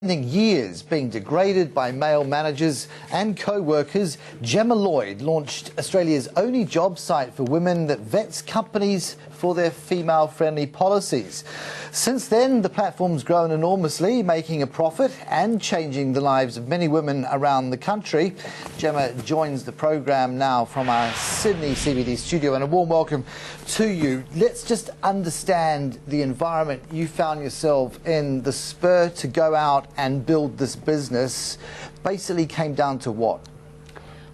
Spending years being degraded by male managers and co-workers, Gemma Lloyd launched Australia's only job site for women that vets companies for their female-friendly policies. Since then, the platform's grown enormously, making a profit and changing the lives of many women around the country. Gemma joins the program now from our Sydney CBD studio, and a warm welcome to you. Let's just understand the environment you found yourself in. The spur to go out and build this business basically came down to what?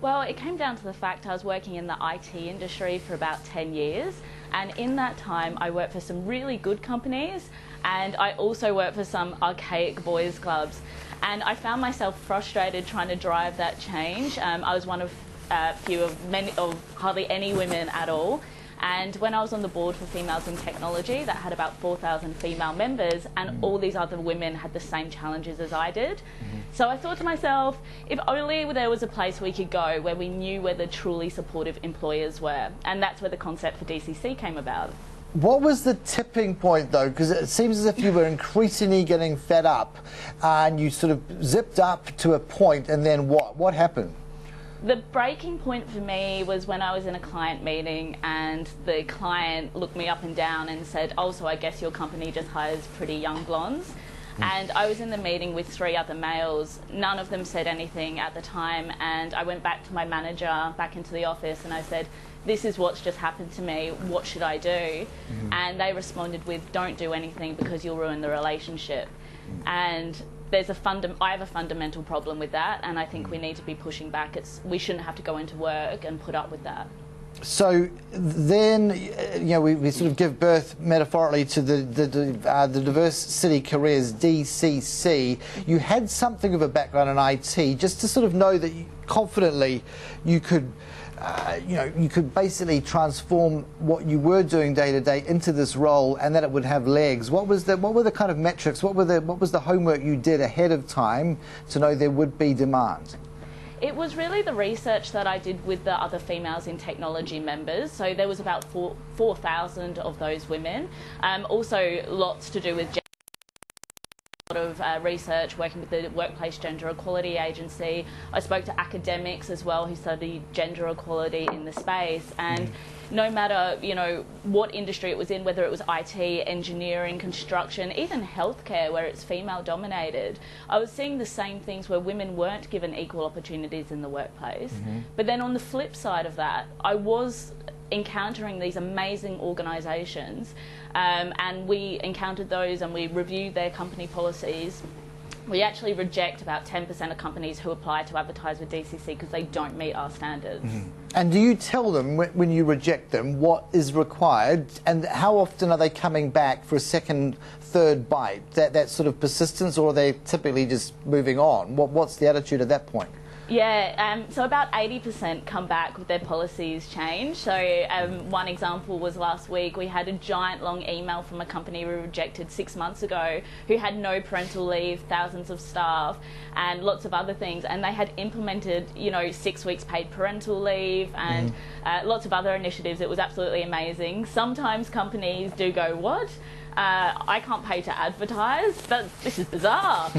Well, it came down to the fact I was working in the IT industry for about 10 years, and in that time I worked for some really good companies, and I also worked for some archaic boys clubs, and I found myself frustrated trying to drive that change. I was one of hardly any women at all. And when I was on the board for Females in Technology, that had about 4,000 female members, and all these other women had the same challenges as I did. So I thought to myself, if only there was a place we could go where we knew where the truly supportive employers were. And that's where the concept for DCC came about. What was the tipping point, though? Because it seems as if you were increasingly getting fed up, and you sort of zipped up to a point, and then what? What happened? The breaking point for me was when I was in a client meeting and the client looked me up and down and said, "Oh, so I guess your company just hires pretty young blondes." And I was in the meeting with 3 other males. None of them said anything at the time, and I went back to my manager, back into the office, and I said, "This is what's just happened to me, what should I do?" And they responded with, "Don't do anything because you'll ruin the relationship." And I have a fundamental problem with that, and I think we need to be pushing back. We shouldn't have to go into work and put up with that. So then, we sort of give birth metaphorically to the Diverse City Careers, DCC. You had something of a background in IT, just to sort of know that confidently you could you could basically transform what you were doing day to day into this role, and that it would have legs. What were the kind of metrics? What was the homework you did ahead of time to know there would be demand? It was really the research that I did with the other Females in Technology members. So there was about 4,000 of those women. Also lots to do with a lot of research working with the Workplace Gender Equality Agency. I spoke to academics as well who study gender equality in the space, and no matter what industry it was in, whether it was IT, engineering, construction, even healthcare where it's female dominated, I was seeing the same things where women weren't given equal opportunities in the workplace. But then on the flip side of that, I was encountering these amazing organisations, and we encountered those and we reviewed their company policies. We actually reject about 10% of companies who apply to advertise with DCC because they don't meet our standards. And do you tell them when you reject them what is required, and how often are they coming back for a second, third bite? That sort of persistence, or are they typically just moving on? What's the attitude at that point? Yeah, so about 80% come back with their policies changed. So one example was last week we had a giant long email from a company we rejected 6 months ago who had no parental leave, thousands of staff and lots of other things, and they had implemented 6 weeks paid parental leave and lots of other initiatives. It was absolutely amazing. Sometimes companies do go, "What? I can't pay to advertise? This is bizarre,"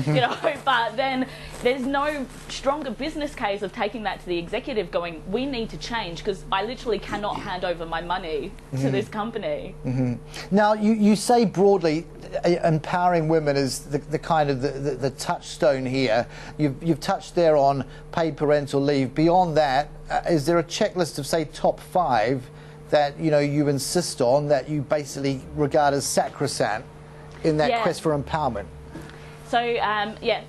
but then there's no stronger business case of taking that to the executive going, "We need to change because I literally cannot hand over my money to this company." Now, you say broadly empowering women is the kind of the touchstone here. You've touched there on paid parental leave. Beyond that, is there a checklist of, say, top 5 that you insist on, that you basically regard as sacrosanct in that quest for empowerment? So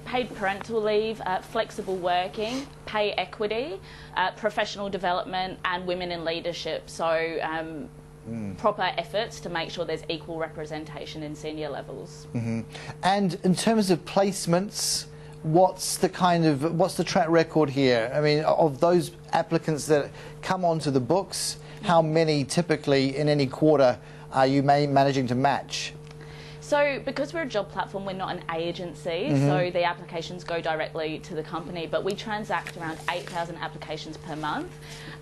paid parental leave, flexible working, pay equity, professional development, and women in leadership. So proper efforts to make sure there's equal representation in senior levels. And in terms of placements, what's the track record here? I mean, of those applicants that come onto the books, how many typically in any quarter are you managing to match? So because we're a job platform, we're not an agency, so the applications go directly to the company, but we transact around 8,000 applications per month.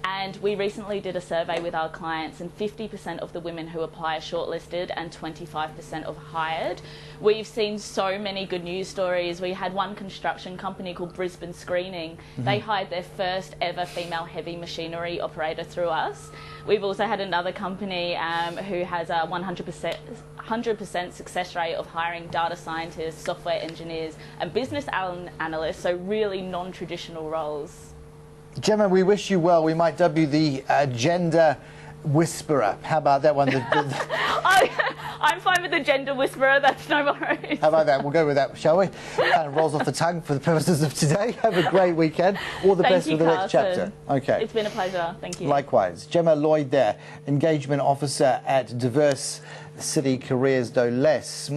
And we recently did a survey with our clients, and 50% of the women who apply are shortlisted and 25% are hired. We've seen so many good news stories. We had one construction company called Brisbane Screening. They hired their first ever female heavy machinery operator through us. We've also had another company who has a 100% success rate of hiring data scientists, software engineers and business analysts, so really non-traditional roles. Gemma, we wish you well. We might dub you the gender whisperer. How about that one? I'm fine with the gender whisperer, that's no worries. How about that? We'll go with that, shall we? Kind of rolls off the tongue for the purposes of today. Have a great weekend. All the best for the next chapter. Okay. It's been a pleasure. Thank you. Likewise. Gemma Lloyd there, Engagement Officer at Diversity Careers No Less.